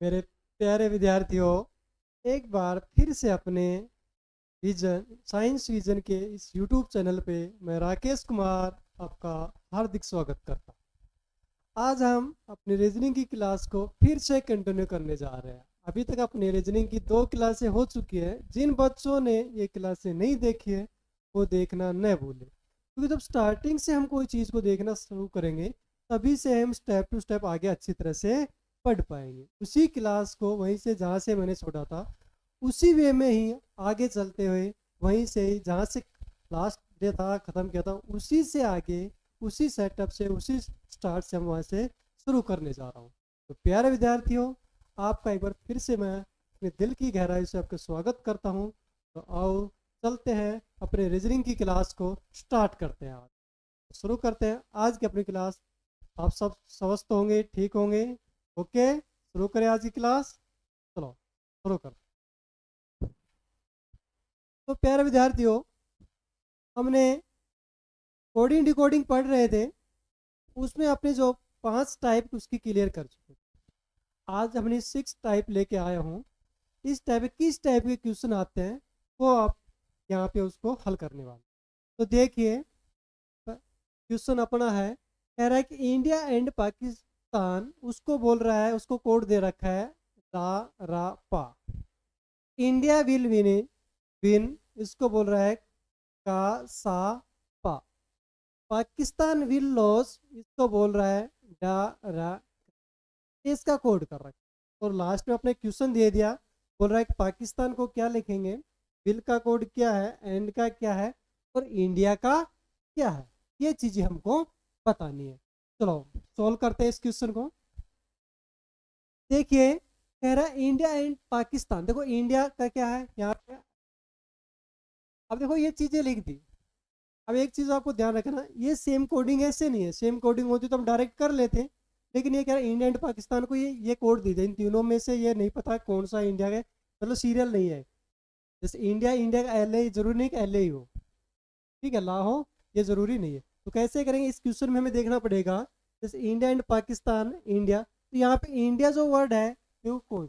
मेरे प्यारे विद्यार्थियों, एक बार फिर से अपने विजन साइंस विजन के इस यूट्यूब चैनल पे मैं राकेश कुमार आपका हार्दिक स्वागत करता हूँ। आज हम अपनी रीजनिंग की क्लास को फिर से कंटिन्यू करने जा रहे हैं। अभी तक अपनी रीजनिंग की 2 क्लासें हो चुकी है। जिन बच्चों ने ये क्लासें नहीं देखी है वो देखना न भूलें, क्योंकि जब स्टार्टिंग से हम कोई चीज़ को देखना शुरू करेंगे तभी से हम स्टेप टू स्टेप आगे अच्छी तरह से पढ़ पाएंगे। उसी क्लास को वहीं से जहाँ से मैंने छोड़ा था उसी वे में ही आगे चलते हुए वहीं से ही जहाँ से लास्ट डे था ख़त्म किया था उसी से आगे उसी सेटअप से उसी स्टार्ट से हम वहाँ से शुरू करने जा रहा हूँ। तो प्यारे विद्यार्थियों, आपका एक बार फिर से मैं अपने दिल की गहराई से आपका स्वागत करता हूँ। तो आओ चलते हैं अपने रीजनिंग की क्लास को स्टार्ट करते हैं। आज शुरू करते हैं आज की अपनी क्लास। आप सब स्वस्थ होंगे, ठीक होंगे? ओके, शुरू करें आज की क्लास। चलो शुरू करते हैं। तो प्यारे विद्यार्थियों, हमने कोडिंग डिकोडिंग पढ़ रहे थे, उसमें अपने जो 5 टाइप उसकी क्लियर कर चुके। आज हमने 6 टाइप लेके आया हूँ। इस टाइप किस टाइप के क्वेश्चन आते हैं वो आप यहाँ पे उसको हल करने वाले। तो देखिए, क्वेश्चन अपना है, कह रहा है कि इंडिया एंड पाकिस्तान, उसको बोल रहा है, उसको कोड दे रखा है रा रा पा। इंडिया विल विन, इसको बोल रहा है का सा पा। पाकिस्तान विल लॉस, इसको बोल रहा है डा रा। इसका कोड कर रखा है और लास्ट में अपने क्वेश्चन दे दिया। बोल रहा है कि पाकिस्तान को क्या लिखेंगे, विल का कोड क्या है, एंड का क्या है और इंडिया का क्या है। ये चीजें हमको बतानी है। चलो सॉल्व करते हैं इस क्वेश्चन को। देखिए, कह रहा है इंडिया एंड पाकिस्तान। देखो इंडिया का क्या है यहाँ पे। अब देखो ये चीजें लिख दी। अब एक चीज आपको ध्यान रखना, ये सेम कोडिंग ऐसे नहीं है। सेम कोडिंग होती तो हम डायरेक्ट कर लेते, लेकिन ये क्या है, इंडिया एंड पाकिस्तान को ये कोड दी थे। इन तीनों में से ये नहीं पता कौन सा इंडिया का, मतलब सीरियल नहीं है। जैसे इंडिया, इंडिया का एल ए जरूरी नहीं कि एल ए हो, ठीक है, ला हो, ये जरूरी नहीं है। तो कैसे करेंगे, इस क्वेश्चन में हमें देखना पड़ेगा। जैसे इंडिया एंड पाकिस्तान, इंडिया, तो यहाँ पे इंडिया जो वर्ड है वो कौन,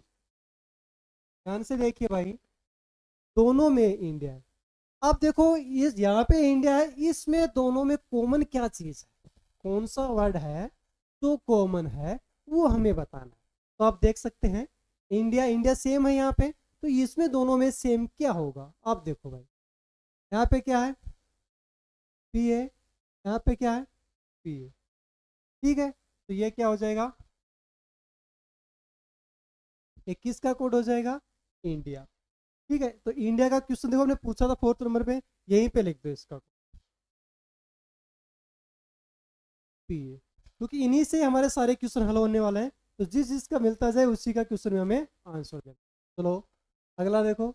ध्यान से देखिए भाई, दोनों में इंडिया है। अब देखो ये यहाँ पे इंडिया है, इसमें दोनों में कॉमन क्या चीज है, कौन सा वर्ड है जो कॉमन है, वो हमें बताना है। तो आप देख सकते हैं इंडिया इंडिया सेम है यहाँ पे, तो इसमें दोनों में सेम क्या होगा। आप देखो भाई, यहाँ पे क्या है, पी है, यहाँ पे क्या है, पी है, ठीक है। तो ये क्या हो जाएगा, 21 का कोड हो जाएगा इंडिया, ठीक है। तो इंडिया का क्वेश्चन देखो हमने पूछा था 4th नंबर पे, यहीं पे लिख दो इसका पी है, क्योंकि इन्हीं से हमारे सारे क्वेश्चन हल होने वाले हैं। तो जिस जिसका मिलता जाए उसी का क्वेश्चन में हमें आंसर देना। चलो अगला देखो,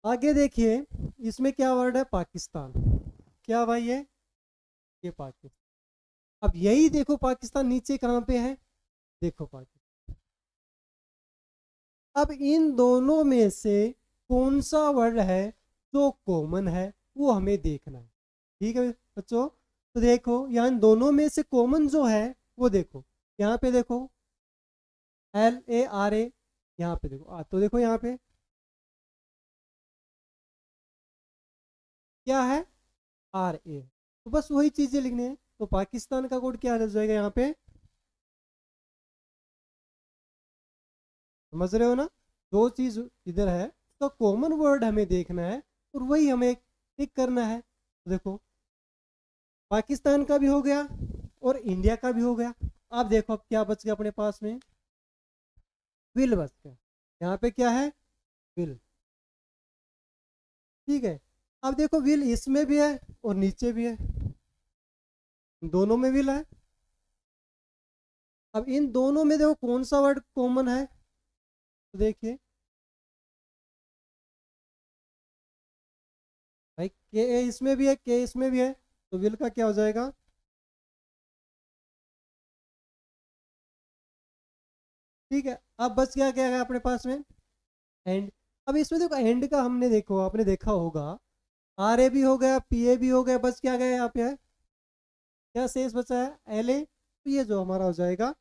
आगे देखिए, इसमें क्या वर्ड है, पाकिस्तान। क्या भाई ये पाकिस्तान। अब यही देखो पाकिस्तान नीचे कहाँ पे है, देखो पाकिस्तान। अब इन दोनों में से कौन सा वर्ड है जो कॉमन है, वो हमें देखना है, ठीक है बच्चों। तो देखो यहाँ इन दोनों में से कॉमन जो है वो देखो, यहाँ पे देखो एल ए आर ए, यहाँ पे देखो तो देखो यहाँ पे क्या है, आर ए। तो बस वही चीजें लिखने हैं। तो पाकिस्तान का कोड क्या हो जाएगा यहाँ पे, समझ रहे हो ना। दो चीज इधर है तो कॉमन वर्ड हमें देखना है और वही हमें टिक करना है। तो देखो पाकिस्तान का भी हो गया और इंडिया का भी हो गया। आप देखो अब क्या बच गया अपने पास में, विल बच गया। यहाँ पे क्या है, विल, ठीक है। अब देखो विल इसमें भी है और नीचे भी है, दोनों में विल है। अब इन दोनों में देखो कौन सा वर्ड कॉमन है, तो देखिए भाई के इसमें भी है, के इसमें भी है, तो विल का क्या हो जाएगा, ठीक है। अब बच गया क्या है अपने पास में, एंड। अब इसमें देखो एंड का हमने देखो, आपने देखा होगा, आर ए भी हो गया, पी ए भी हो गया, बच क्या गया यहाँ पे है, क्या शेष बचा है, एल ए। तो ये जो हमारा हो जाएगा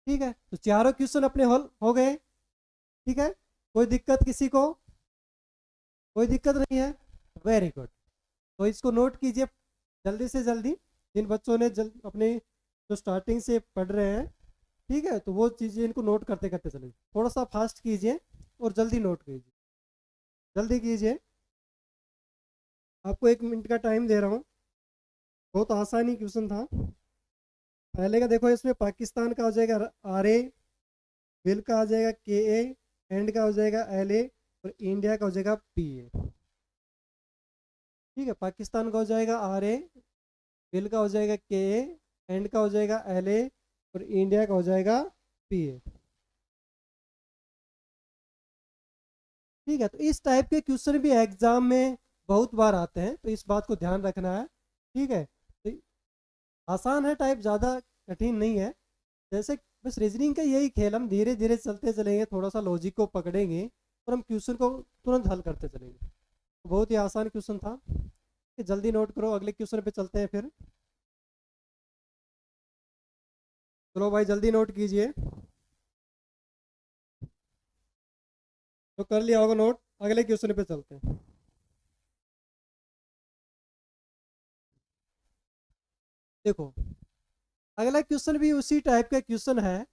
ठीक है, तो चारों क्वेश्चन अपने हल हो गए। ठीक है, कोई दिक्कत किसी को? कोई दिक्कत नहीं है, वेरी गुड। तो इसको नोट कीजिए जल्दी से जल्दी। जिन बच्चों ने अपने जो स्टार्टिंग से पढ़ रहे हैं, ठीक है, तो वो चीज़ें इनको नोट करते करते चलिए। थोड़ा सा फास्ट कीजिए और जल्दी नोट कीजिए, जल्दी कीजिए। आपको 1 मिनट का टाइम दे रहा हूँ। बहुत आसानी क्वेश्चन था। पहले का देखो, इसमें पाकिस्तान का हो जाएगा RA, विल का हो जाएगा KA, एंड का हो जाएगा LA, और इंडिया का हो जाएगा PA। ठीक है, पाकिस्तान का हो जाएगा RA, विल का हो जाएगा KA, एंड का हो जाएगा LA, और इंडिया का हो जाएगा PA। ठीक है, तो इस टाइप के क्वेश्चन भी एग्जाम में बहुत बार आते हैं, तो इस बात को ध्यान रखना है। ठीक है, तो आसान है टाइप, ज़्यादा कठिन नहीं है। जैसे बस रीजनिंग का यही खेल, हम धीरे धीरे चलते चलेंगे, थोड़ा सा लॉजिक को पकड़ेंगे और हम क्वेश्चन को तुरंत हल करते चलेंगे। तो बहुत ही आसान क्वेश्चन था, कि जल्दी नोट करो। अगले क्वेश्चन पे चलते हैं फिर। चलो भाई जल्दी नोट कीजिए। तो कर लिया होगा नोट, अगले क्वेश्चन पे चलते हैं। देखो, अगला क्वेश्चन भी उसी टाइप का क्वेश्चन है,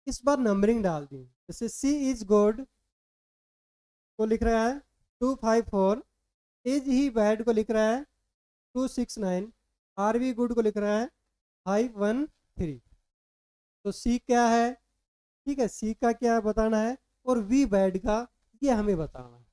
इस बार नंबरिंग डाल दी। जैसे सी इज गुड को लिख रहा है 254, इज ही बैड को लिख रहा है 269, आर वी गुड को लिख रहा है 513। तो सी क्या है? ठीक है, सी का क्या बताना है, और वी बैड का ये हमें बताना है।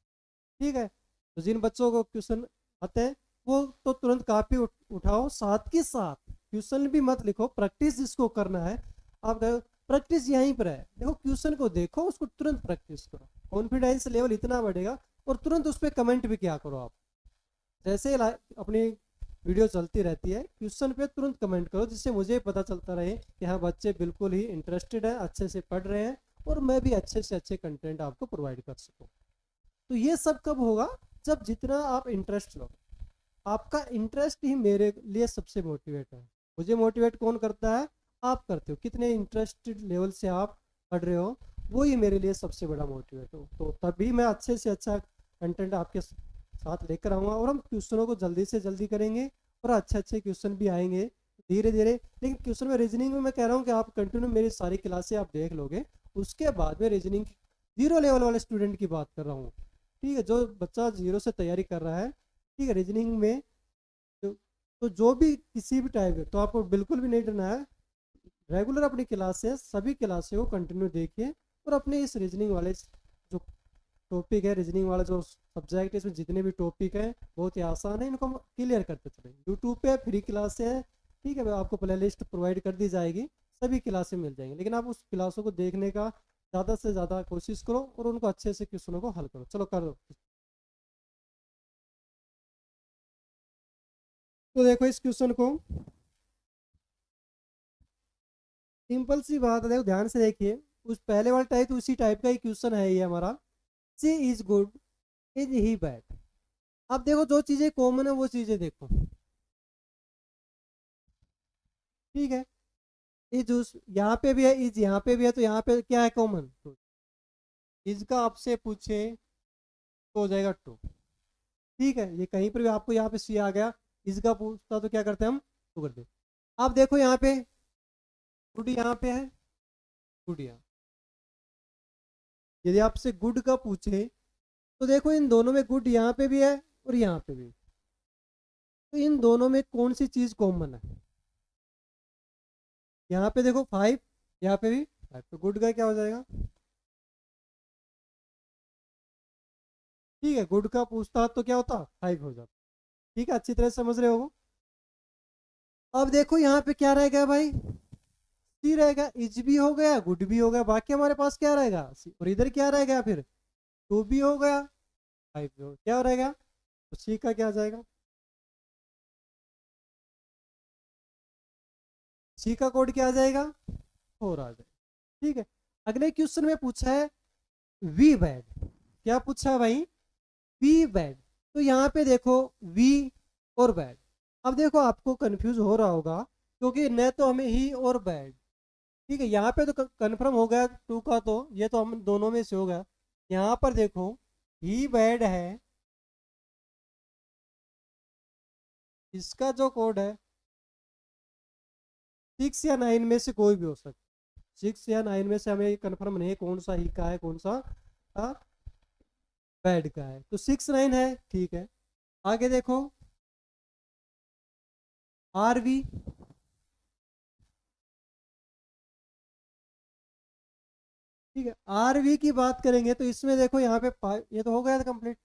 ठीक है, तो जिन बच्चों को क्वेश्चन आते हैं वो तो तुरंत कापी उठाओ, साथ के साथ क्वेश्चन भी मत लिखो, प्रैक्टिस जिसको करना है। आप प्रैक्टिस यहीं पर है, देखो क्वेश्चन को देखो, उसको तुरंत प्रैक्टिस करो, कॉन्फिडेंस लेवल इतना बढ़ेगा। और तुरंत उस पर कमेंट भी क्या करो आप, जैसे अपनी वीडियो चलती रहती है, क्वेश्चन पे तुरंत कमेंट करो, जिससे मुझे पता चलता रहे कि हाँ बच्चे बिल्कुल ही इंटरेस्टेड है, अच्छे से पढ़ रहे हैं, और मैं भी अच्छे से अच्छे कंटेंट आपको प्रोवाइड कर सकूँ। तो ये सब कब होगा? जब जितना आप इंटरेस्ट लो। आपका इंटरेस्ट ही मेरे लिए सबसे मोटिवेट है। मुझे मोटिवेट कौन करता है? आप करते हो। कितने इंटरेस्टेड लेवल से आप पढ़ रहे हो, वो ही मेरे लिए सबसे बड़ा मोटिवेट हो। तो तभी मैं अच्छे से अच्छा कंटेंट आपके साथ लेकर आऊँगा, और हम क्वेश्चनों को जल्दी से जल्दी करेंगे, और अच्छे अच्छे क्वेश्चन भी आएंगे धीरे धीरे। लेकिन क्वेश्चन में रीजनिंग में मैं कह रहा हूँ कि आप कंटिन्यू मेरी सारी क्लासें आप देख लोगे, उसके बाद में रीजनिंग जीरो लेवल वाले स्टूडेंट की बात कर रहा हूँ। ठीक है, जो बच्चा जीरो से तैयारी कर रहा है, ठीक है, रीजनिंग में तो जो भी किसी भी टाइप है, तो आपको बिल्कुल भी नहीं डरना है। रेगुलर अपनी क्लासेस, सभी क्लासें को कंटिन्यू देखिए, और अपने इस रीजनिंग वाले जो टॉपिक है, रीजनिंग वाला जो सब्जेक्ट है, इसमें जितने भी टॉपिक हैं बहुत ही आसान है, इनको हम क्लियर करते चलें। यूट्यूब पे फ्री क्लासें हैं, ठीक है, आपको प्ले लिस्ट प्रोवाइड कर दी जाएगी, सभी क्लासें मिल जाएंगी। लेकिन आप उस क्लासों को देखने का ज़्यादा से ज़्यादा कोशिश करो, और उनको अच्छे से क्वेश्चनों को हल करो। चलो करो। तो देखो इस क्वेश्चन को, सिंपल सी बात है, देखो ध्यान से देखिए। उस पहले वाला टाइप, उसी टाइप का ही क्वेश्चन है ये हमारा। She is good, is he bad. अब देखो जो चीजें कॉमन है वो चीजें देखो। ठीक है, इज उस यहाँ पे भी है, इज यहाँ पे भी है, तो यहाँ पे क्या है कॉमन? तो इज का आपसे पूछे तो हो जाएगा टू। ठीक है, ये कहीं पर भी आपको यहाँ पे सी आ गया, इज का पूछता तो क्या करते हैं हम? टू करते। आप देखो यहाँ पे गुड यहाँ पे है, गुड यहाँ। यदि आपसे गुड का पूछे तो देखो इन दोनों में गुड यहाँ पे भी है और यहाँ पे भी, तो इन दोनों में कौन सी चीज कॉमन है? यहाँ पे देखो 5, यहाँ पे भी 5, तो गुड का क्या हो जाएगा? ठीक है, गुड का पूछता तो क्या होता? 5 हो जाता। ठीक है, अच्छी तरह से समझ रहे हो। अब देखो यहाँ पे क्या रहेगा भाई? सी रहेगा, इज भी हो गया, गुड भी हो गया, बाकी हमारे पास क्या रहेगा? सी। और इधर क्या रहेगा फिर? टू भी हो गया, 5 भी हो गया, क्या रहेगा? तो सी का क्या आ जाएगा? सी का कोड क्या आ जाएगा? 4 आ जाएगा। ठीक है, अगले क्वेश्चन में पूछा है वी बैड। क्या पूछा है भाई? वी बैड। तो यहाँ पे देखो वी और बैड। अब देखो आपको कंफ्यूज हो रहा होगा, क्योंकि न तो हमें ही और बैड, ठीक है, यहाँ पे तो कंफर्म हो गया टू का, तो ये तो हम दोनों में से हो गया। यहाँ पर देखो ही बैड है, इसका जो कोड है 6 या 9 में से कोई भी हो सकता है। 6 या 9 में से हमें कंफर्म नहीं है कौन सा ही का है, कौन सा बैड का है। तो 6 9 है, ठीक है। आगे देखो RV, ठीक है। RV की बात करेंगे तो इसमें देखो यहाँ पे ये तो हो गया था कंप्लीट,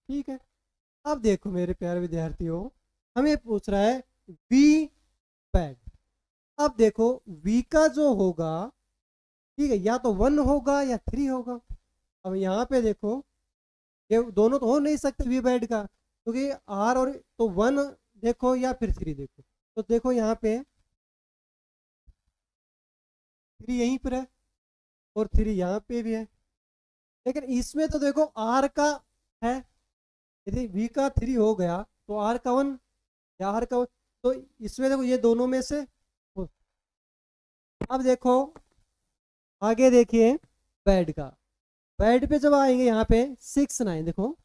ठीक है। अब देखो मेरे प्यारे विद्यार्थियों, हमें पूछ रहा है वी बैड। अब देखो वी का जो होगा, ठीक है, या तो 1 होगा या 3 होगा। अब यहाँ पे देखो ये दोनों तो हो नहीं सकते वी बैड का, क्योंकि आर और तो 1 देखो या फिर 3 देखो। तो देखो यहाँ पे 3 यहीं पर है और 3 यहाँ पे भी है, लेकिन इसमें तो देखो आर का है। यदि वी का 3 हो गया तो आर का 1 या आर का 1, तो इसमें देखो ये दोनों में से हो। अब देखो आगे देखिए बैड का, बैड पे जब आएंगे यहाँ पे 6 9, देखो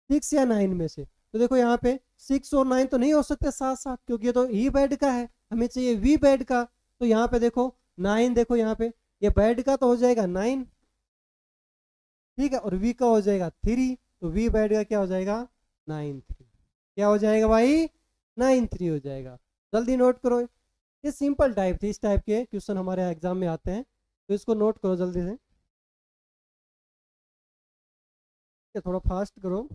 6 या 9 में से, तो देखो यहाँ पे 6 और 9 तो नहीं हो सकते साथ साथ, क्योंकि ये तो ही बैड का है, हमें चाहिए वी बैड का। तो यहाँ पे देखो 9, देखो यहाँ पे ये बैड का तो हो जाएगा 9, ठीक है, और वी का हो जाएगा 3, तो वी बैड का क्या हो जाएगा 9 3, क्या हो जाएगा भाई 9 3 हो जाएगा। जल्दी नोट करो, ये सिंपल टाइप थी, इस टाइप के क्वेश्चन हमारे एग्जाम में आते हैं, तो इसको नोट करो जल्दी से, थोड़ा फास्ट करो।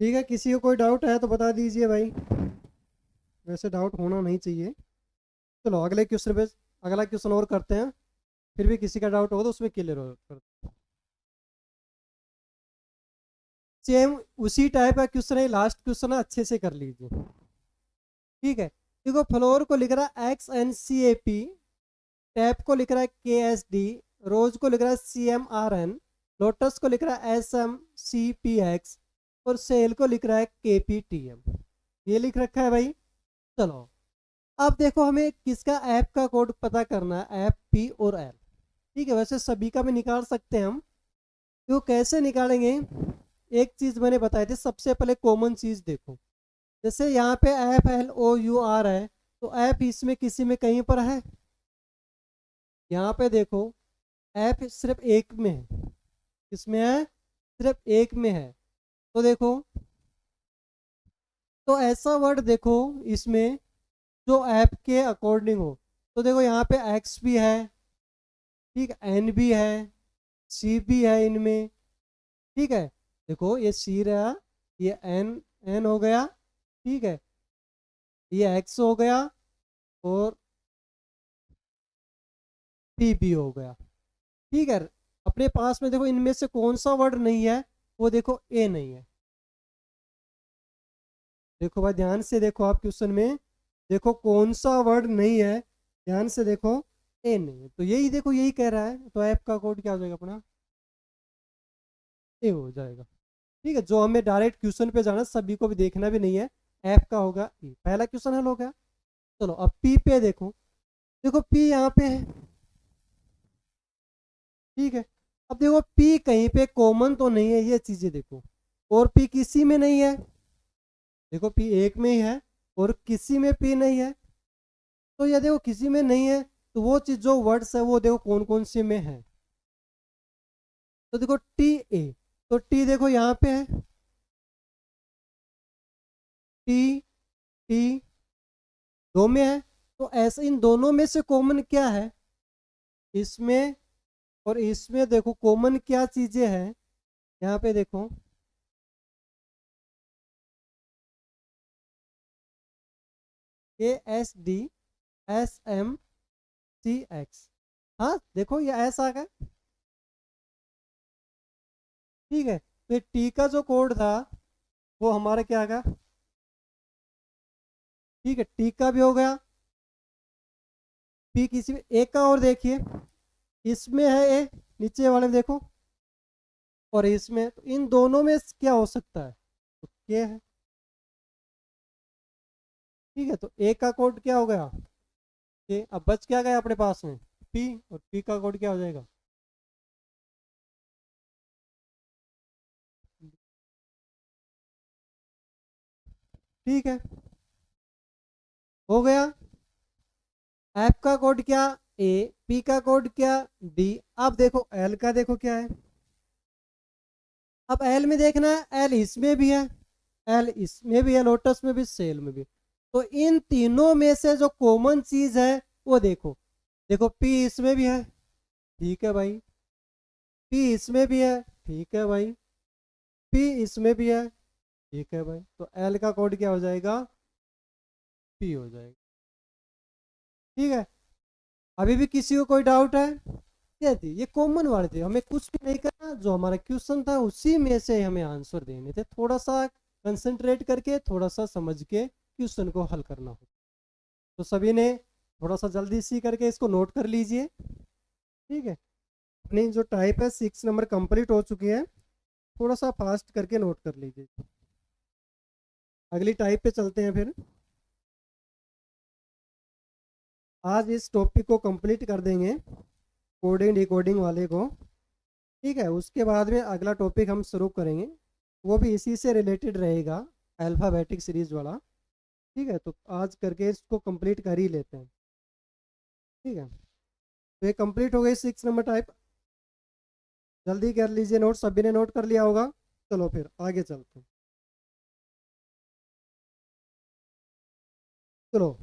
ठीक है, किसी को कोई डाउट है तो बता दीजिए भाई, वैसे डाउट होना नहीं चाहिए। चलो अगले क्वेश्चन पे, अगला क्वेश्चन और करते हैं, फिर भी किसी का डाउट हो तो उसमें क्लियर हो सेम उसी टाइप का क्वेश्चन है, लास्ट क्वेश्चन है, अच्छे से कर लीजिए, ठीक है। देखो फ्लोर को लिख रहा है XNCAP, टैप को लिख रहा है KSD, रोज को लिख रहा है CMRN, लोटस को लिख रहा है SMCPX, और सेल को लिख रहा है KPTM। ये लिख रखा है भाई। चलो अब देखो हमें किसका ऐप का कोड पता करना है, ऐप P और L, ठीक है। वैसे सभी का भी निकाल सकते हैं हम, तो कैसे निकालेंगे, एक चीज मैंने बताई थी, सबसे पहले कॉमन चीज देखो, जैसे यहाँ पे FLOUR है, तो ऐप इसमें किसी में कहीं पर है, यहाँ पे देखो ऐप सिर्फ एक में है, किसमें है सिर्फ एक में है। तो देखो, तो ऐसा वर्ड देखो इसमें जो ऐप के अकॉर्डिंग हो, तो देखो यहाँ पे एक्स भी है, ठीक है, एन भी है, सी भी है इनमें, ठीक है। देखो ये सी रहा, ये एन एन हो गया, ठीक है, ये एक्स हो गया, और पी भी हो गया, ठीक है। अपने पास में देखो इनमें से कौन सा वर्ड नहीं है, वो देखो ए नहीं है। देखो भाई ध्यान से देखो, आप क्वेश्चन में देखो कौन सा वर्ड नहीं है, ध्यान से देखो, ए नहीं है, तो यही देखो यही कह रहा है, तो ऐप का कोड क्या हो जाएगा अपना ए हो जाएगा, ठीक है। जो हमें डायरेक्ट क्वेश्चन पे जाना, सभी को भी देखना भी नहीं है, ऐप का होगा ए, पहला क्वेश्चन हल हो गया। चलो अब पी पे देखो, देखो पी यहाँ पे है, ठीक है। अब देखो पी कहीं पे कॉमन तो नहीं है, ये चीजें देखो, और पी किसी में नहीं है, देखो पी एक में ही है और किसी में पी नहीं है, तो ये देखो किसी में नहीं है, तो वो चीज जो वर्ड्स है वो देखो कौन कौन से में है। तो देखो टी ए, तो टी देखो यहाँ पे है, टी टी दो में है, तो ऐसे इन दोनों में से कॉमन क्या है, इसमें और इसमें देखो कॉमन क्या चीजें हैं, यहाँ पे देखो KSDSMCX, हाँ देखो ये ऐसा आ गया, ठीक है। तो टी का जो कोड था वो हमारा क्या आ गया, ठीक है, टी का भी हो गया, पी किसी में ए का, और देखिए इसमें है ए, नीचे वाले में देखो, और इसमें, तो इन दोनों में क्या हो सकता है, तो के है। ठीक है, तो ए का कोड क्या हो गया, के। अब बच क्या गया अपने पास में, पी, और पी का कोड क्या हो जाएगा, ठीक है, हो गया। एफ का कोड क्या, ए, पी का कोड क्या, डी। अब देखो एल का, देखो क्या है, अब एल में देखना है, एल इसमें भी है, एल इसमें भी है, लोटस में भी, सेल में भी। तो इन तीनों में से जो कॉमन चीज है वो देखो, देखो पी इसमें भी है, ठीक है भाई, पी इसमें भी है, ठीक है भाई, पी इसमें भी है, ठीक है भाई, तो एल का कोड क्या हो जाएगा, पी हो जाएगा। ठीक है, अभी भी किसी को कोई डाउट है, क्या थी ये कॉमन वाले थे, हमें कुछ भी नहीं करना, जो हमारा क्वेश्चन था उसी में से हमें आंसर देने थे, थोड़ा सा कंसंट्रेट करके, थोड़ा सा समझ के क्वेश्चन को हल करना हो। तो सभी ने थोड़ा सा जल्दी सी करके इसको नोट कर लीजिए। ठीक है, अपनी जो टाइप है 6 नंबर कंप्लीट हो चुकी है, थोड़ा सा फास्ट करके नोट कर लीजिए। अगली टाइप पे चलते हैं फिर, आज इस टॉपिक को कंप्लीट कर देंगे, कोडिंग डिकोडिंग वाले को। ठीक है, उसके बाद में अगला टॉपिक हम शुरू करेंगे, वो भी इसी से रिलेटेड रहेगा, अल्फ़ाबेटिक सीरीज वाला। ठीक है, तो आज करके इसको कंप्लीट कर ही लेते हैं। ठीक है, तो ये कंप्लीट हो गई 6 नंबर टाइप, जल्दी कर लीजिए नोट, सभी ने नोट कर लिया होगा। चलो फिर आगे चलते हैं, चलो।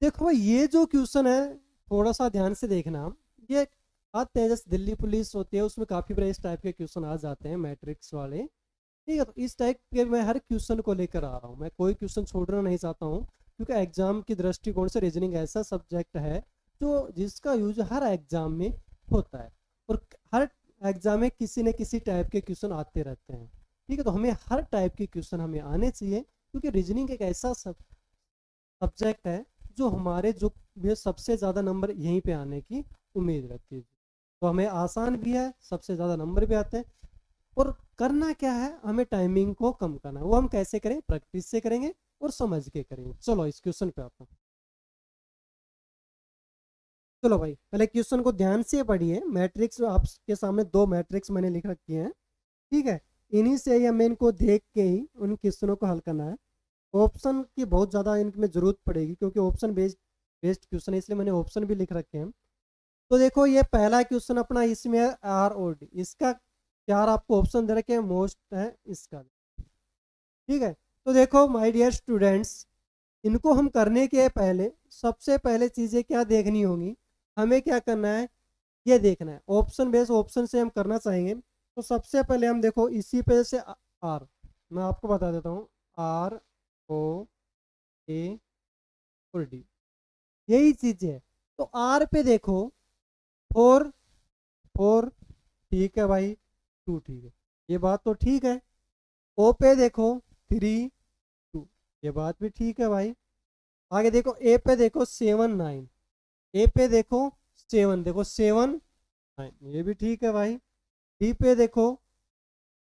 देखो भाई, ये जो क्वेश्चन है थोड़ा सा ध्यान से देखना, ये आते हैं, जैसे दिल्ली पुलिस होती है उसमें काफ़ी बार इस टाइप के क्वेश्चन आ जाते हैं, मैट्रिक्स वाले। ठीक है, तो इस टाइप के मैं हर क्वेश्चन को लेकर आ रहा हूँ, मैं कोई क्वेश्चन छोड़ना नहीं चाहता हूँ, क्योंकि एग्जाम की दृष्टिकोण से रीजनिंग ऐसा सब्जेक्ट है जो जिसका यूज हर एग्जाम में होता है, और हर एग्जाम में किसी न किसी टाइप के क्वेश्चन आते रहते हैं। ठीक है, तो हमें हर टाइप के क्वेश्चन हमें आने चाहिए, क्योंकि रीजनिंग एक ऐसा सब्जेक्ट है जो हमारे जो में सबसे ज़्यादा नंबर यहीं पे आने की उम्मीद रहती है, तो हमें आसान भी है, सबसे ज़्यादा नंबर भी आते हैं। और करना क्या है, हमें टाइमिंग को कम करना है, वो हम कैसे करें, प्रैक्टिस से करेंगे और समझ के करेंगे। चलो इस क्वेश्चन पे आता हूँ। चलो भाई, पहले क्वेश्चन को ध्यान से पढ़िए, मैट्रिक्स आपके सामने दो मैट्रिक्स मैंने लिख रखी हैं। ठीक है, इन्हीं से ही हमें इनको देख के ही उन क्वेश्चनों को हल करना है। ऑप्शन की बहुत ज़्यादा इनमें ज़रूरत पड़ेगी, क्योंकि ऑप्शन बेस्ड बेस्ड क्वेश्चन है, इसलिए मैंने ऑप्शन भी लिख रखे हैं। तो देखो ये पहला क्वेश्चन अपना, इसमें है आर और डी, इसका चार आपको ऑप्शन दे रखे हैं, मोस्ट है इसका। ठीक है, तो देखो माय डियर स्टूडेंट्स, इनको हम करने के पहले सबसे पहले चीज़ें क्या देखनी होंगी, हमें क्या करना है, ये देखना है, ऑप्शन बेस ऑप्शन से हम करना चाहेंगे। तो सबसे पहले हम देखो इसी पे से आर, मैं आपको बता देता हूँ, आर ओ ए और डी, यही चीज़ है। तो आर पे देखो फोर, फोर, ठीक है भाई, टू, ठीक है, ये बात तो ठीक है। ओ पे देखो थ्री, टू, ये बात भी ठीक है भाई। आगे देखो ए पे देखो सेवन, नाइन, ए पे देखो सेवन, देखो सेवन, नाइन, ये भी ठीक है भाई। डी पे देखो,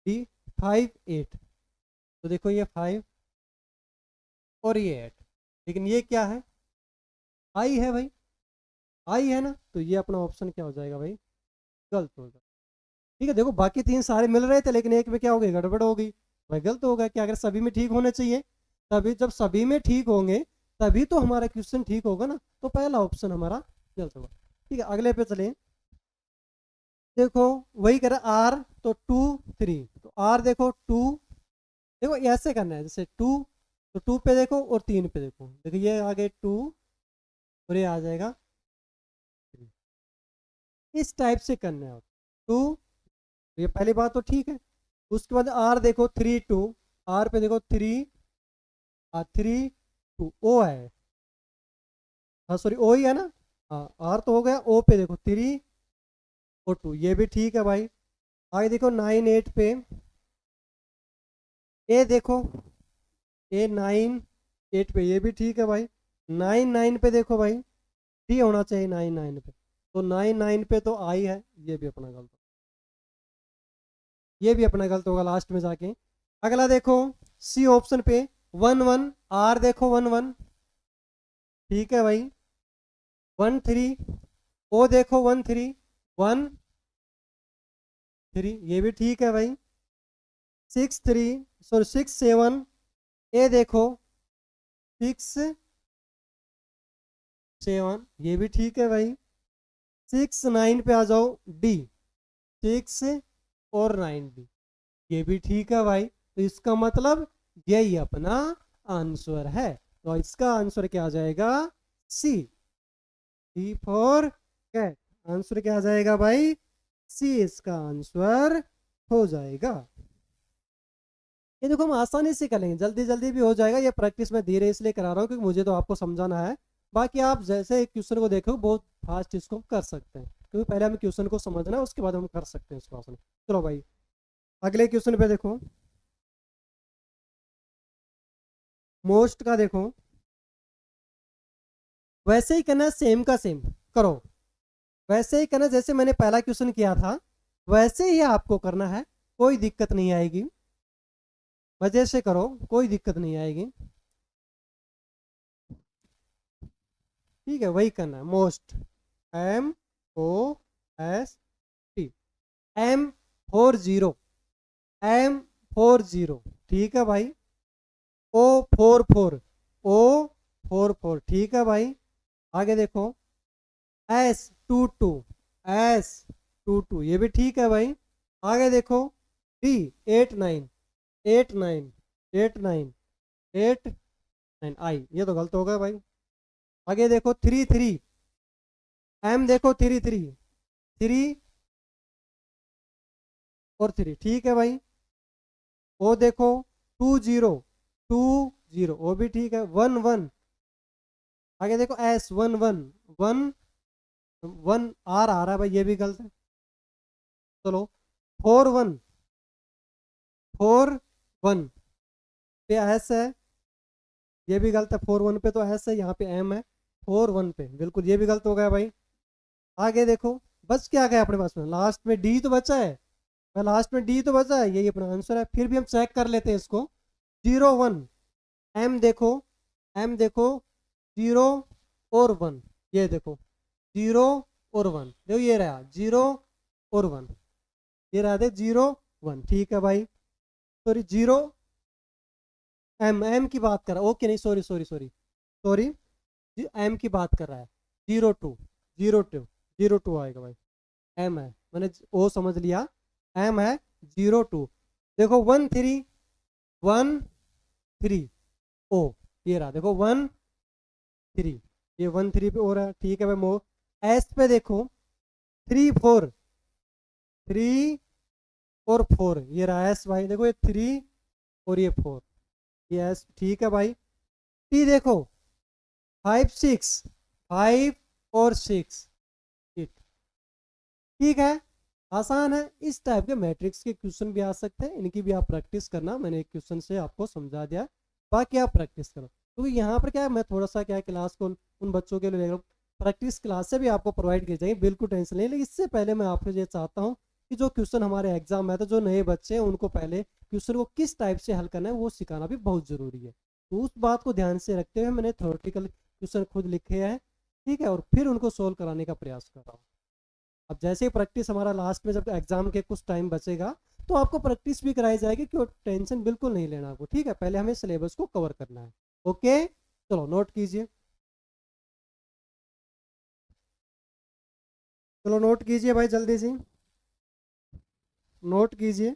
डी फाइव, एट, तो देखो ये फाइव और ये एट, लेकिन ये क्या है, आई है भाई, आई है ना, तो ये अपना ऑप्शन क्या हो जाएगा भाई, गलत होगा। ठीक है, देखो बाकी तीन सारे मिल रहे थे, लेकिन एक में क्या हो गई, गड़बड़ हो गई भाई, गलत होगा। क्या अगर सभी में ठीक होने चाहिए, तभी जब सभी में ठीक होंगे तभी तो हमारा क्वेश्चन ठीक होगा ना, तो पहला ऑप्शन हमारा गलत होगा। ठीक है, अगले पे चले, देखो वही कह रहा आर, तो टू, थ्री, तो आर देखो टू, देखो ऐसे करना है, जैसे टू, तो टू पे देखो और तीन पे देखो, देखो ये आ गए टू और ये आ जाएगा थ्री, इस टाइप से करना है। टू, ये पहली बात तो ठीक है। उसके बाद आर देखो थ्री, टू, आर पे देखो थ्री, थ्री, टू, ओ है, हाँ सॉरी ओ ही है ना, हाँ आर तो हो गया, ओ पे देखो थ्री और टू, ये भी ठीक है भाई। आगे देखो नाइन, एट पे, ए देखो, ए नाइन, 8 पे ये भी ठीक है भाई। 9 पे देखो भाई, डी होना चाहिए 9 पे, तो 9 पे तो आई है, ये भी अपना गलत, ये भी अपना गलत होगा लास्ट में जाके। अगला देखो सी ऑप्शन पे 1 1, आर देखो 1 1, ठीक है भाई। 1 3, ओ देखो 1 3, 1 3, ये भी ठीक है भाई। 6 3, सॉरी 6 7, ए देखो 6 7, ये भी ठीक है भाई। 6 9 पे आ जाओ, डी 6 और 9 डी, ये भी ठीक है भाई। तो इसका मतलब यही अपना आंसर है, तो इसका आंसर क्या आ जाएगा, सी, सी फॉर कैट। आंसर क्या आ जाएगा भाई, सी इसका आंसर हो जाएगा। ये देखो हम आसानी से करेंगे, जल्दी जल्दी भी हो जाएगा, ये प्रैक्टिस मैं धीरे इसलिए करा रहा हूँ क्योंकि मुझे तो आपको समझाना है। बाकी आप जैसे क्वेश्चन को देखो बहुत फास्ट इसको कर सकते हैं, क्योंकि पहले हमें क्वेश्चन को समझना है, उसके बाद हम कर सकते हैं इसको आसान। चलो भाई अगले क्वेश्चन पे देखो, मोस्ट का देखो, वैसे ही करना, सेम का सेम करो, वैसे ही करना जैसे मैंने पहला क्वेश्चन किया था, वैसे ही आपको करना है, कोई दिक्कत नहीं आएगी, मजे से करो, कोई दिक्कत नहीं आएगी, ठीक है। वही करना है, मोस्ट, MOST, M40, M40, ठीक है भाई। O44, O44, ठीक है भाई। आगे देखो S22, S22, ये भी ठीक है भाई। आगे देखो D89, 89, 89, 89, आई, ये तो गलत हो गया भाई। आगे देखो 33, M देखो 33, 3 और 3, ठीक है भाई। ओ देखो 20, 20, वो भी ठीक है। 11, आगे देखो S11, 1 आर आ रहा है भाई, ये भी गलत है। चलो 41, 41 पे एस है, ये भी गलत है। 41 पे तो एस है, यहाँ पे एम है। 41 पे बिल्कुल ये भी गलत हो गया भाई। आगे देखो बस क्या गया अपने पास में, लास्ट में डी तो बचा है, लास्ट में डी तो बचा है, यही अपना आंसर है। फिर भी हम चेक कर लेते हैं इसको। 01, एम देखो, एम देखो 0 और 1, ये देखो 0 और 1, देखो ये रहा 0 और 1, ये रहा थे 0 1, ठीक है भाई। सॉरी 0, एम की बात कर रहा है, ओके नहीं, sorry sorry sorry sorry, M की बात कर रहा है। 02, 02, 02 आएगा भाई, एम है, मैंने ओ समझ लिया, एम है 02। देखो 13, 13, ओ, ये रहा देखो 13, ये 13 पे हो रहा है, ठीक है भाई। मो एस पे देखो 3 4, 3 और 4, ये रहा एस भाई, देखो ये 3 और ये 4, ये एस, ठीक है भाई। टी देखो 5 6, 5 और 6, ठीक है, आसान है। इस टाइप के मैट्रिक्स के क्वेश्चन भी आ सकते हैं, इनकी भी आप प्रैक्टिस करना, मैंने एक क्वेश्चन से आपको समझा दिया, बाकी आप प्रैक्टिस करो। क्योंकि यहाँ पर क्या है, मैं थोड़ा सा क्या है क्लास को उन बच्चों के लिए ले रहा हूँ, प्रैक्टिस क्लास से भी आपको प्रोवाइड की जाएगी, बिल्कुल टेंशन नहीं। लेकिन इससे पहले मैं आपको ये चाहता हूँ कि जो क्वेश्चन हमारे एग्जाम में है, तो जो नए बच्चे हैं उनको पहले क्वेश्चन को किस टाइप से हल करना है वो सिखाना भी बहुत ज़रूरी है। तो उस बात को ध्यान से रखते हुए मैंने थ्योरेटिकल क्वेश्चन खुद लिखे हैं, ठीक है, और फिर उनको सोल्व कराने का प्रयास कर रहा हूँ। अब जैसे ही प्रैक्टिस हमारा लास्ट में जब एग्जाम के कुछ टाइम बचेगा, तो आपको प्रैक्टिस भी कराई जाएगी, क्यों टेंशन बिल्कुल नहीं लेना आपको, ठीक है। पहले हमें सिलेबस को कवर करना है, ओके। चलो नोट कीजिए, चलो नोट कीजिए भाई जल्दी से, नोट कीजिए।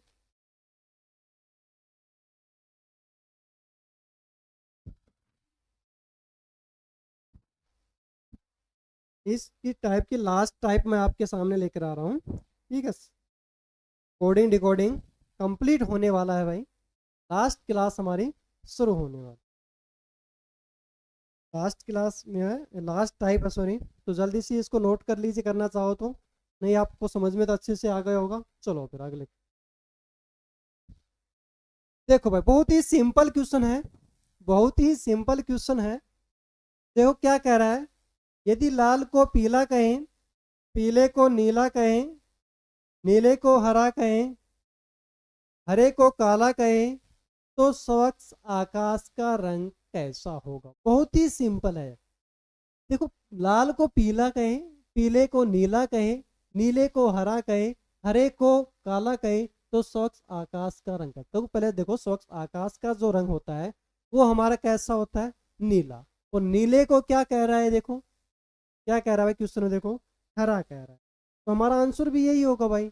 इस टाइप की लास्ट टाइप मैं आपके सामने लेकर आ रहा हूँ, ठीक है। कोडिंग डिकोडिंग कंप्लीट होने वाला है भाई, लास्ट क्लास हमारी शुरू होने वाली, लास्ट क्लास में है, लास्ट टाइप है सॉरी। तो जल्दी से इसको नोट कर लीजिए, करना चाहो तो, नहीं आपको समझ में तो अच्छे से आ गया होगा। चलो फिर अगले देखो भाई, बहुत ही सिंपल क्वेश्चन है, बहुत ही सिंपल क्वेश्चन है। देखो क्या कह रहा है, यदि लाल को पीला कहें, पीले को नीला कहें, नीले को हरा कहें, हरे को काला कहें, तो स्वच्छ आकाश का रंग कैसा होगा। बहुत ही सिंपल है। देखो, लाल को पीला कहें, पीले को नीला कहें, नीले को हरा कहें, हरे को काला कहें, तो स्वच्छ आकाश का रंग है। तो पहले देखो, स्वच्छ आकाश का जो रंग होता है वो हमारा कैसा होता है, नीला। और नीले को क्या कह रहा है, देखो क्या कह रहा है क्वेश्चन में, देखो हरा कह रहा है। तो हमारा आंसर भी यही होगा भाई।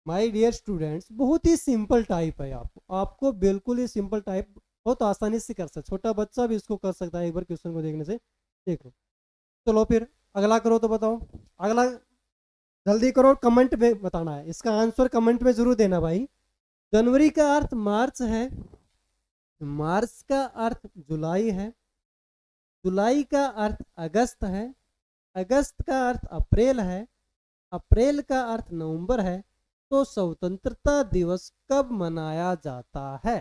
माय डियर स्टूडेंट्स, बहुत ही सिंपल टाइप है। आपको बिल्कुल ही सिंपल टाइप बहुत आसानी से कर सकते, छोटा बच्चा भी इसको कर सकता है एक बार क्वेश्चन को देखने से। देखो, चलो फिर अगला करो, तो बताओ अगला। जल्दी करो, कमेंट में बताना है, इसका आंसर कमेंट में जरूर देना भाई। जनवरी का अर्थ मार्च है, मार्च का अर्थ जुलाई है, जुलाई का अर्थ अगस्त है, अगस्त का अर्थ अप्रैल है, अप्रैल का अर्थ नवंबर है। तो स्वतंत्रता दिवस कब मनाया जाता है,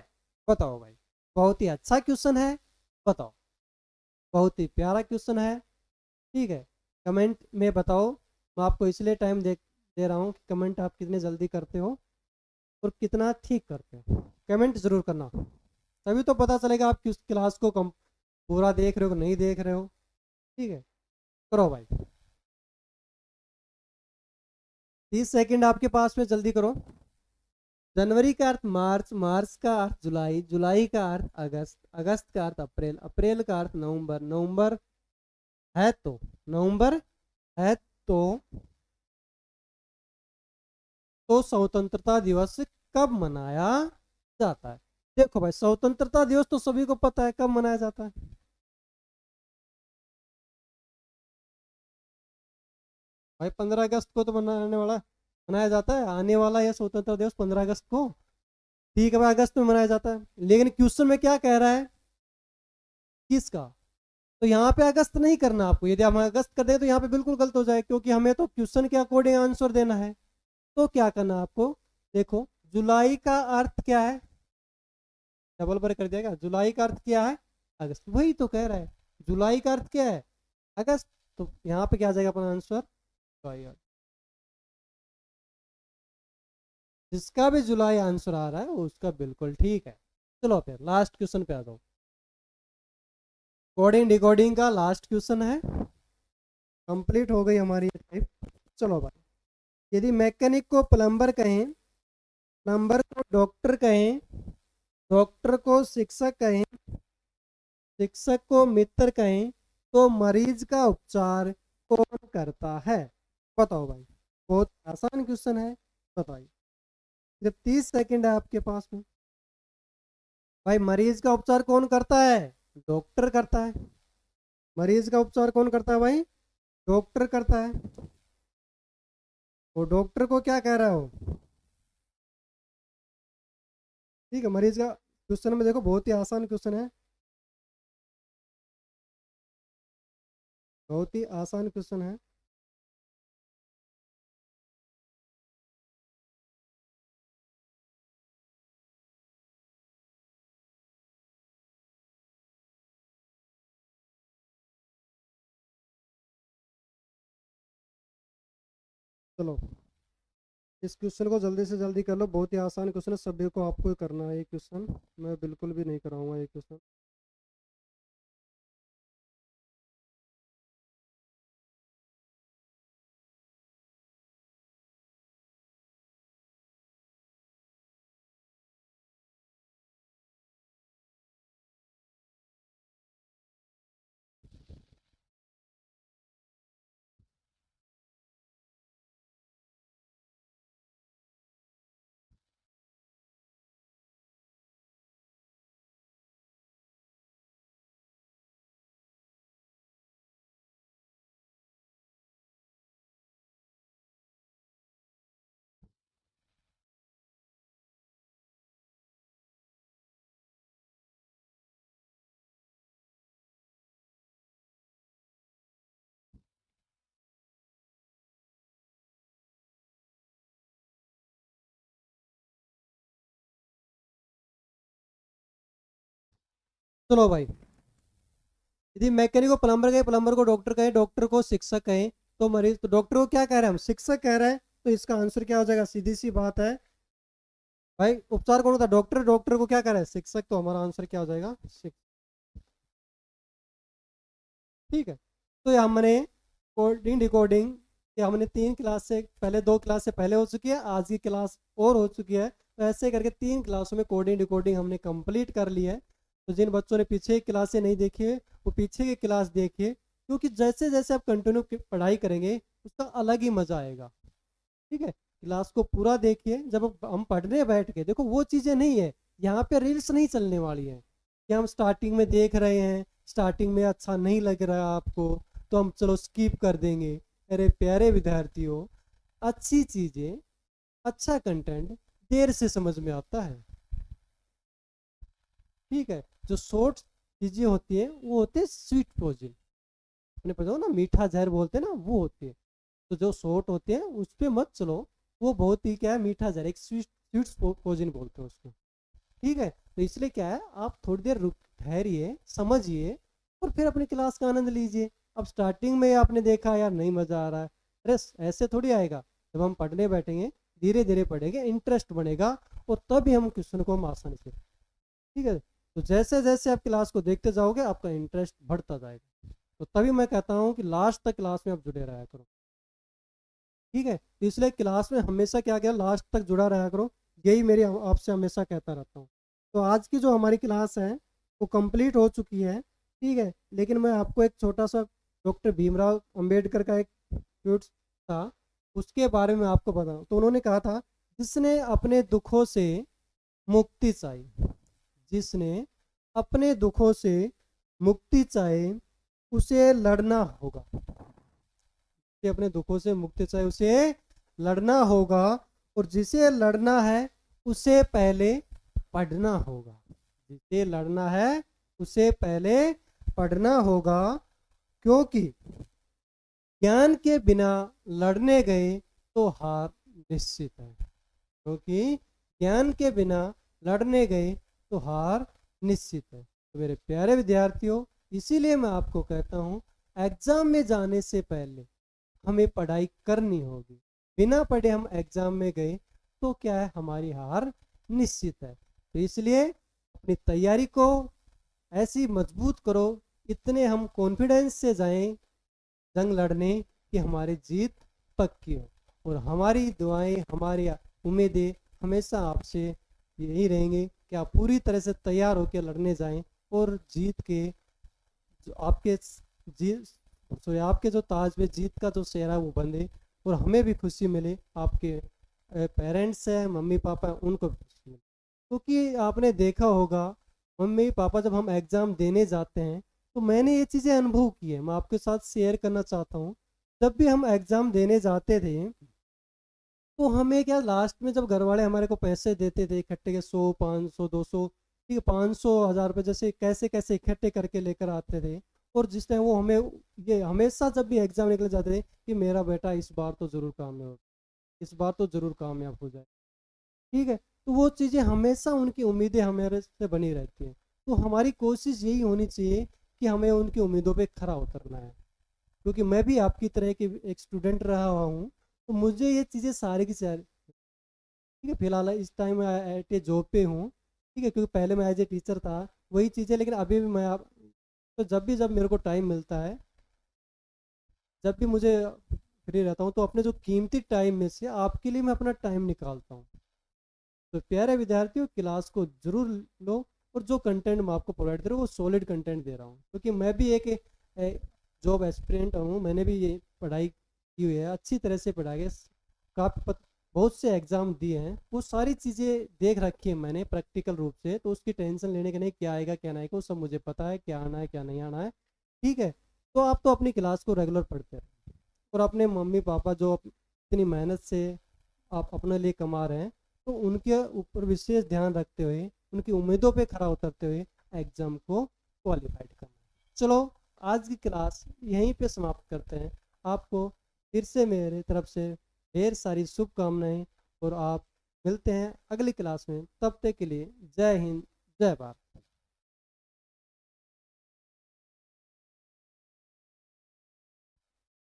बताओ भाई। बहुत ही अच्छा क्वेश्चन है, बताओ। बहुत ही प्यारा क्वेश्चन है, ठीक है। कमेंट में बताओ। मैं आपको इसलिए टाइम दे रहा हूँ कि कमेंट आप कितने जल्दी करते हो और कितना ठीक करते हो। कमेंट जरूर करना, तभी तो पता चलेगा आप किस क्लास को कम पूरा देख रहे हो कि नहीं देख रहे हो। ठीक है, करो भाई। 30 सेकंड आपके पास में, जल्दी करो। जनवरी का अर्थ मार्च, मार्च का अर्थ जुलाई, जुलाई का अर्थ अगस्त, अगस्त का अर्थ अप्रैल, अप्रैल का अर्थ नवंबर, नवंबर है तो नवंबर है तो तो स्वतंत्रता दिवस कब मनाया जाता है। देखो भाई, स्वतंत्रता दिवस तो सभी को पता है कब मनाया जाता है। भाई 15 अगस्त को तो मनाया जाता है, आने वाला है स्वतंत्रता दिवस 15 अगस्त को। ठीक है भाई, अगस्त में मनाया जाता है, लेकिन क्वेश्चन में क्या कह रहा है, किसका। तो यहाँ पे अगस्त नहीं करना आपको। यदि हम अगस्त कर दें तो यहाँ पे बिल्कुल गलत हो जाए, क्योंकि हमें तो क्वेश्चन के अकॉर्डिंग आंसर देना है। तो क्या करना आपको, देखो जुलाई का अर्थ क्या है, डबल पर कर दिया, जुलाई का अर्थ क्या है, अगस्त। वही तो कह रहा है, जुलाई का अर्थ क्या है, अगस्त। तो यहाँ पे क्या आ जाएगा अपना आंसर, जुलाई। जिसका भी जुलाई आंसर आ रहा है उसका बिल्कुल ठीक है। चलो फिर लास्ट क्वेश्चन पे आ जाओ। कोडिंग डिकोडिंग का लास्ट क्वेश्चन है, कंप्लीट हो गई हमारी टाइप। चलो भाई, यदि मैकेनिक को प्लम्बर कहें, प्लम्बर को डॉक्टर कहें, डॉक्टर को शिक्षक कहें, शिक्षक को मित्र कहें, तो मरीज का उपचार कौन करता है, बताओ भाई। बहुत आसान क्वेश्चन है, बताइए। सिर्फ 30 सेकंड है आपके पास में। भाई, मरीज का उपचार कौन करता है, डॉक्टर करता है। मरीज का उपचार कौन करता है भाई, डॉक्टर करता है। वो डॉक्टर को क्या कह रहा हो, ठीक है। मरीज का क्वेश्चन में देखो, बहुत ही आसान क्वेश्चन है, बहुत ही आसान क्वेश्चन है। चलो, इस क्वेश्चन को जल्दी से जल्दी कर लो, बहुत ही आसान क्वेश्चन है, सभी को आपको ही करना है ये क्वेश्चन। मैं बिल्कुल भी नहीं कराऊंगा ये क्वेश्चन। चलो भाई, यदि मैकेनिक को प्लम्बर कहे, प्लम्बर को डॉक्टर कहे, डॉक्टर को शिक्षक कहे, तो मरीज, तो डॉक्टर को क्या कह रहे हैं हम, शिक्षक कह रहे हैं, तो इसका आंसर क्या हो जाएगा, सीधी सी बात है भाई, उपचार कौन होता है, डॉक्टर, डॉक्टर को क्या कह रहे हैं, शिक्षक, तो हमारा आंसर क्या हो जाएगा, शिक्षक। ठीक है, तो ये हमने कोडिंग डिकोडिंग, ये हमने 3 क्लास से पहले, 2 क्लास से पहले हो चुकी है, आज की क्लास और हो चुकी है, तो ऐसे करके 3 क्लासों में कोडिंग डिकोडिंग हमने कंप्लीट कर ली है। तो जिन बच्चों ने पीछे की क्लासें नहीं देखी है, वो पीछे की क्लास देखिए, क्योंकि जैसे जैसे आप कंटिन्यू पढ़ाई करेंगे उसका अलग ही मजा आएगा। ठीक है, क्लास को पूरा देखिए, जब हम पढ़ने बैठ के देखो वो चीज़ें नहीं है, यहाँ पे रील्स नहीं चलने वाली है कि हम स्टार्टिंग में देख रहे हैं, स्टार्टिंग में अच्छा नहीं लग रहा है आपको, तो हम चलो स्किप कर देंगे। अरे प्यारे विद्यार्थियों, अच्छी चीज़ें, अच्छा कंटेंट देर से समझ में आता है। ठीक है, जो शॉर्ट चीज़ें होती है वो होते हैं स्वीट पोजिन, अपने पता ना, मीठा जहर बोलते हैं ना, वो होती है। तो जो शॉर्ट होते हैं उस पर मत चलो, वो बहुत ही क्या है, मीठा जहर, एक स्वीट स्वीट पोजिन बोलते हैं उसको। ठीक है, तो इसलिए क्या है, आप थोड़ी देर रुक, ठहरिए, समझिए, और फिर अपनी क्लास का आनंद लीजिए। अब स्टार्टिंग में आपने देखा यार नहीं मजा आ रहा है, अरे ऐसे थोड़ी आएगा, जब हम पढ़ने बैठेंगे धीरे धीरे पढ़ेंगे, इंटरेस्ट बनेगा, और तभी हम क्वेश्चन को हम आसानी से, ठीक है, तो जैसे जैसे आप क्लास को देखते जाओगे आपका इंटरेस्ट बढ़ता जाएगा, तो तभी मैं कहता हूँ कि लास्ट तक क्लास में आप जुड़े रहा करो। ठीक है, तो इसलिए क्लास में हमेशा क्या क्या लास्ट तक जुड़ा रहा करो, यही मेरी आपसे हमेशा कहता रहता हूँ। तो आज की जो हमारी क्लास है वो कंप्लीट हो चुकी है। ठीक है, लेकिन मैं आपको एक छोटा सा डॉक्टर भीमराव अंबेडकर का एक क्यूट था, उसके बारे में आपको बताऊँ, तो उन्होंने कहा था, जिसने अपने दुखों से मुक्ति चाहिए, जिसने अपने दुखों से मुक्ति चाहे उसे लड़ना होगा, जिसे अपने दुखों से मुक्ति चाहे उसे लड़ना होगा, और जिसे लड़ना है उसे पहले पढ़ना होगा, जिसे लड़ना है उसे पहले पढ़ना होगा, क्योंकि ज्ञान के बिना लड़ने गए तो हार निश्चित है, क्योंकि ज्ञान के बिना लड़ने गए तो हार निश्चित है। तो मेरे प्यारे विद्यार्थियों, इसीलिए मैं आपको कहता हूँ, एग्जाम में जाने से पहले हमें पढ़ाई करनी होगी, बिना पढ़े हम एग्जाम में गए तो क्या है, हमारी हार निश्चित है। तो इसलिए अपनी तैयारी को ऐसी मजबूत करो, इतने हम कॉन्फिडेंस से जाएं जंग लड़ने कि हमारी जीत पक्की हो, और हमारी दुआएं, हमारी उम्मीदें हमेशा आपसे यही रहेंगे कि आप पूरी तरह से तैयार होकर लड़ने जाएं, और जीत के जो आपके जीत, सो आपके जो ताज पे जीत का जो सेहरा वो बंधे, और हमें भी खुशी मिले, आपके पेरेंट्स हैं, मम्मी पापा हैं, उनको भी खुशी मिले। क्योंकि आपने देखा होगा, मम्मी पापा जब हम एग्ज़ाम देने जाते हैं, तो मैंने ये चीज़ें अनुभव की है, मैं आपके साथ शेयर करना चाहता हूँ। जब भी हम एग्ज़ाम देने जाते थे, तो हमें क्या, लास्ट में जब घर वाले हमारे को पैसे देते थे इकट्ठे के, 100, 500, 200, ठीक है, 500, 1000 रुपये, जैसे कैसे कैसे इकट्ठे करके लेकर आते थे, और जिस टाइम वो हमें, ये हमेशा जब भी एग्ज़ाम निकल जाते थे कि मेरा बेटा इस बार तो ज़रूर कामयाब हो, इस बार तो ज़रूर कामयाब हो जाए। ठीक है, तो वो चीज़ें हमेशा, उनकी उम्मीदें हमारे से बनी रहती हैं, तो हमारी कोशिश यही होनी चाहिए कि हमें उनकी उम्मीदों पे खरा उतरना है, क्योंकि मैं भी आपकी तरह की एक स्टूडेंट रहा हुआ हूँ, तो मुझे ये चीज़ें सारी की सारी, ठीक है, फिलहाल इस टाइम मैं एट ए जॉब पे हूँ। ठीक है, क्योंकि पहले मैं एज ए टीचर था, वही चीज़ें, लेकिन अभी भी मैं आप, तो जब मेरे को टाइम मिलता है, जब भी मुझे फ्री रहता हूँ, तो अपने जो कीमती टाइम में से आपके लिए मैं अपना टाइम निकालता हूँ। तो प्यारे विद्यार्थियों, क्लास को जरूर लो, और जो कंटेंट मैं आपको प्रोवाइड कर रहा हूँ वो सॉलिड कंटेंट दे रहा हूँ, क्योंकि मैं भी एक जॉब एस्पिरेंट हूँ, मैंने भी ये पढ़ाई की हुई है, अच्छी तरह से पढ़ा के काफ़ी बहुत से एग्ज़ाम दिए हैं, वो सारी चीज़ें देख रखी है मैंने प्रैक्टिकल रूप से, तो उसकी टेंशन लेने के नहीं, क्या आएगा क्या नहीं आएगा वो सब मुझे पता है, क्या आना है क्या नहीं आना है। ठीक है, तो आप तो अपनी क्लास को रेगुलर पढ़ते हैं, और अपने मम्मी पापा जो इतनी मेहनत से आप अपने लिए कमा रहे हैं, तो उनके ऊपर विशेष ध्यान रखते हुए, उनकी उम्मीदों पे खरा उतरते हुए एग्ज़ाम को क्वालिफाइड करना। चलो, आज की क्लास यहीं पे समाप्त करते हैं। आपको फिर से मेरे तरफ से ढेर सारी शुभकामनाएं, और आप मिलते हैं अगली क्लास में, तब तक के लिए जय हिंद, जय भारत।